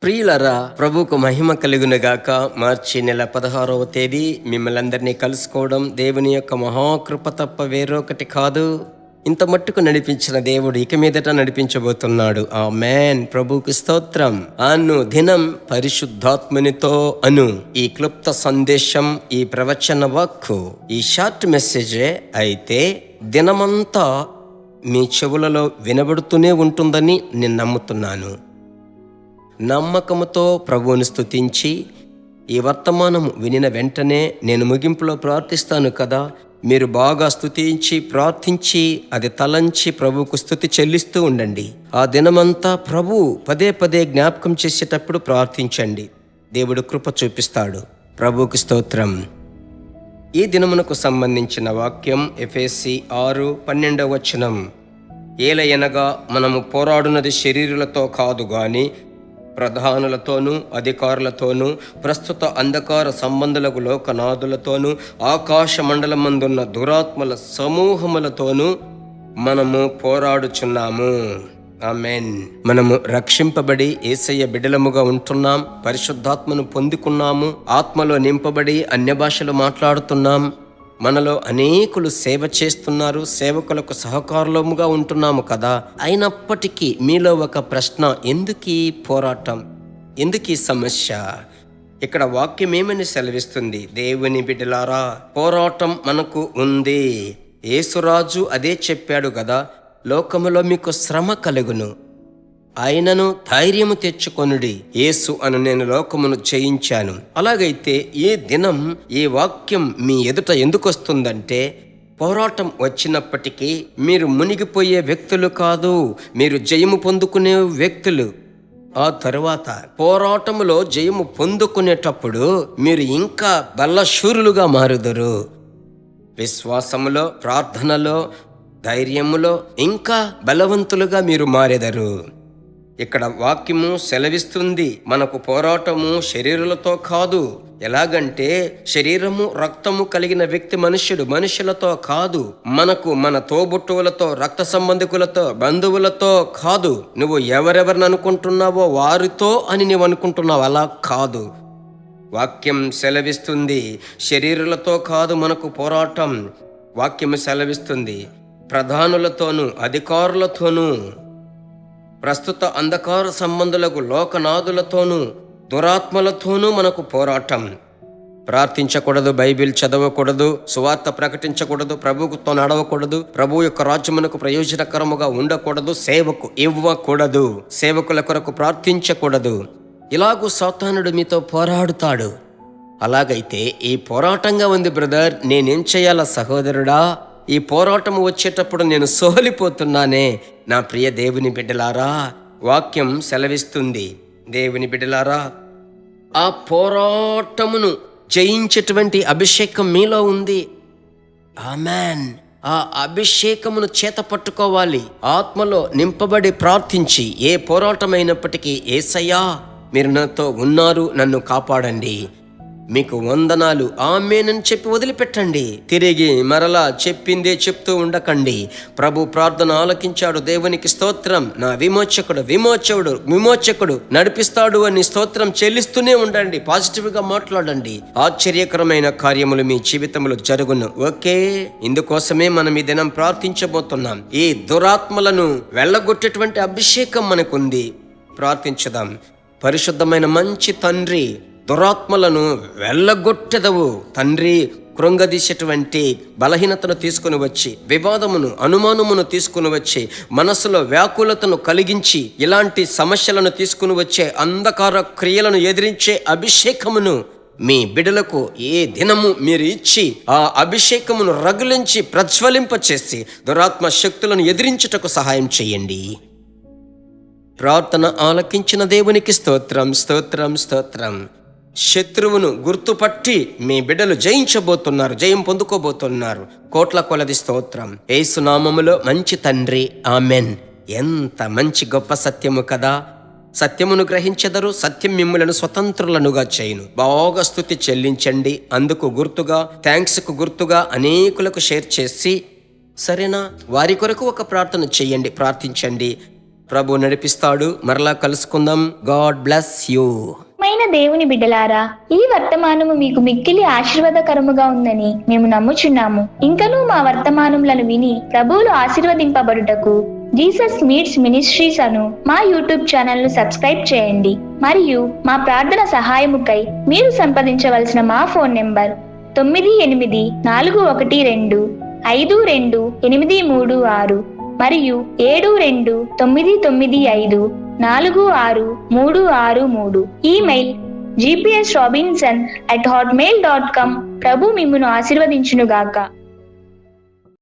ప్రియులరా, ప్రభువుకు మహిమ కలుగునుగాక. మార్చి నెల 16వ తేదీ మిమ్మల్ని అందరినీ కలుసుకోవడం దేవుని యొక్క మహాకృప తప్ప వేరొకటి కాదు. ఇంత మట్టుకు నడిపించిన దేవుడు ఇక మీదట నడిపించబోతున్నాడు. ఆమేన్. ప్రభువుకు స్తోత్రం. అను దినం పరిశుద్ధాత్మనితో అను ఈ క్లుప్త సందేశం, ఈ ప్రవచన వాక్కు, ఈ షార్ట్ మెసేజే అయితే దినమంతా మీ చెవులలో వినబడుతూనే ఉంటుందని నేను నమ్ముతున్నాను. నమ్మకముతో ప్రభువుని స్తుతించి ఈ వర్తమానం వినిన వెంటనే నేను ముగింపులో ప్రార్థిస్తాను కదా, మీరు బాగా స్తుతించి ప్రార్థించి అది తలంచి ప్రభువుకు స్తుతి చెల్లిస్తూ ఉండండి. ఆ దినమంతా ప్రభు పదే పదే జ్ఞాపకం చేసేటప్పుడు ప్రార్థించండి. దేవుడు కృప చూపిస్తాడు. ప్రభువుకు స్తోత్రం. ఈ దినమునకు సంబంధించిన వాక్యం ఎఫెసీ 6:12 ఏలయనగా మనము పోరాడునది శరీరులతో కాదు గాని ప్రధానులతోనూ అధికారులతోనూ ప్రస్తుత అంధకార సంబంధులకు లోకనాథులతోనూ ఆకాశ మండలమందున్న దురాత్మల సమూహములతోనూ మనము పోరాడుచున్నాము. ఆమేన్. మనము రక్షింపబడి యేసయ్య బిడ్డలముగా ఉంటున్నాం. పరిశుద్ధాత్మను పొందుకున్నాము. ఆత్మలో నింపబడి అన్య భాషలు మాట్లాడుతున్నాం. మనలో అనేకులు సేవ చేస్తున్నారు. సేవకులకు సహకారులముగా ఉంటున్నాము కదా. అయినప్పటికీ మీలో ఒక ప్రశ్న, ఎందుకీ పోరాటం, ఎందుకీ సమస్య? ఇక్కడ వాక్యం ఏమని సెలవిస్తుంది? దేవుని బిడ్డలారా, పోరాటం మనకు ఉంది. యేసురాజు అదే చెప్పాడు కదా, లోకములో మీకు శ్రమ కలుగును, ఆయనను ధైర్యము తెచ్చుకొనుడి, యేసు అను నేను లోకమును జయించాను. అలాగైతే ఈ దినం ఈ వాక్యం మీ ఎదుట ఎందుకు వస్తుందంటే, పోరాటం వచ్చినప్పటికీ మీరు మునిగిపోయే వ్యక్తులు కాదు, మీరు జయము పొందుకునే వ్యక్తులు. ఆ తరువాత పోరాటములో జయము పొందుకునేటప్పుడు మీరు ఇంకా బలశూరులుగా మారుదురు. విశ్వాసములో, ప్రార్థనలో, ధైర్యములో ఇంకా బలవంతులుగా మీరు మారెదరు. ఇక్కడ వాక్యము సెలవిస్తుంది, మనకు పోరాటము శరీరులతో కాదు. ఎలాగంటే శరీరము రక్తము కలిగిన వ్యక్తి మనుషులతో కాదు. మనకు మన తోబుట్టువులతో, రక్త సంబంధికులతో, బంధువులతో కాదు. నువ్వు ఎవరెవరిని అనుకుంటున్నావో వారితో అని నువ్వు అనుకుంటున్నావు, అలా కాదు. వాక్యం సెలవిస్తుంది శరీరులతో కాదు మనకు పోరాటం. వాక్యము సెలవిస్తుంది ప్రధానులతోనూ అధికారులతోనూ ప్రస్తుత అంధకార సంబంధులకు లోకనాథులతోనూ దురాత్మలతోనూ మనకు పోరాటం. ప్రార్థించకూడదు, బైబిల్ చదవకూడదు, సువార్త ప్రకటించకూడదు, ప్రభువుతో నడవకూడదు, ప్రభు యొక్క రాజ్యమునకు ప్రయోజనకరముగా ఉండకూడదు, సేవకు ఇవ్వకూడదు, సేవకుల కొరకు ప్రార్థించకూడదు. ఇలాగూ సాతానుడు మీతో పోరాడుతాడు. అలాగైతే ఈ పోరాటంగా ఉంది బ్రదర్, నేనేం చేయాలా సహోదరుడా? ఈ పోరాటం వచ్చేటప్పుడు నేను సోలిపోతున్నానే. నా ప్రియ దేవుని బిడ్డలారా, వాక్యం సెలవిస్తుంది, దేవుని బిడ్డలారా, ఆ పోరాటమును జయించేటువంటి అభిషేకం మీలో ఉంది. ఆమేన్. ఆ అభిషేకమును చేత పట్టుకోవాలి. ఆత్మలో నింపబడి ప్రార్థించి, ఏ పోరాటమైనప్పటికీ యేసయ్యా మీరు నాతో ఉన్నారు, నన్ను కాపాడండి, మీకు వందనాలు, ఆమేనని చెప్పి వదిలిపెట్టండి. తిరిగి మరలా చెప్పిందే చెప్తూ ఉండకండి. ప్రభు ప్రార్థన ఆలకించాడు, దేవునికి స్తోత్రం, నా విమోచకుడు నడిపిస్తాడు అని స్తోత్రం చెల్లిస్తూనే ఉండండి. పాజిటివ్గా మాట్లాడండి. ఆశ్చర్యకరమైన కార్యములు మీ జీవితంలో జరుగును. ఓకే, ఇందుకోసమే మనం ఈ దినం ప్రార్థించబోతున్నాం. ఈ దురాత్మలను వెళ్ళగొట్టేటువంటి అభిషేకం మనకుంది. ప్రార్థించుదాం. పరిశుద్ధమైన మంచి తండ్రి, దురాత్మలను వెళ్ళగొట్టెదవు తండ్రి. కృంగదీసేటువంటి బలహీనతను తీసుకుని వచ్చి, వివాదమును, అనుమానమును తీసుకుని వచ్చి, మనసులో వ్యాకులతను కలిగించి, ఇలాంటి సమస్యలను తీసుకుని వచ్చే అంధకార క్రియలను ఎదిరించే అభిషేకమును మీ బిడ్డలకు ఏ దినము మీరు ఇచ్చి, ఆ అభిషేకమును రగులించి ప్రజ్వలింపచేసి దురాత్మ శక్తులను ఎదిరించుటకు సహాయం చేయండి. ప్రార్థన ఆలకించిన దేవునికి స్తోత్రం, స్తోత్రం, స్తోత్రం. శత్రువును గుర్తుపట్టి మీ బిడ్డలు జయించబోతున్నారు, జయం పొందుకోబోతున్నారు. కోట్ల కొలది స్తోత్రం. యేసు నామములో మంచి తండ్రి, ఆమెన్. ఎంత మంచి గొప్ప సత్యము కదా. సత్యమును గ్రహించెదరు, సత్యం మిమ్ములను స్వతంత్రులనుగా చేయును. బాగా స్తుతి చెల్లించండి. అందుకు గుర్తుగా, థ్యాంక్స్కు గుర్తుగా అనేకులకు షేర్ చేసి, సరేనా, వారి కొరకు ఒక ప్రార్థన చేయండి, ప్రార్థించండి. ప్రభు నడిపిస్తాడు. మరలా కలుసుకుందాం. God bless you. దేవుని బిడ్డలారా, ఈ వర్తమానము మీకు మిక్కిలి ఆశీర్వాదకరముగా ఉందని మేము నమ్ముచున్నాము. ఇంకనూ మా వర్తమానములను విని ప్రభువులు ఆశీర్వదింపబడుటకు జీసస్ మీట్స్ మినిస్ట్రీస్ అను మా యూట్యూబ్ ఛానల్ ను సబ్స్క్రైబ్ చేయండి. మరియు మా ప్రార్థన సహాయముకై మీరు సంప్రదించవలసిన మా ఫోన్ నెంబర్ 9842528336 మరియు 7299546363. Email gpsrobinson@hotmail.com. ప్రభు మిమ్మును ఆశీర్వదించునుగాక.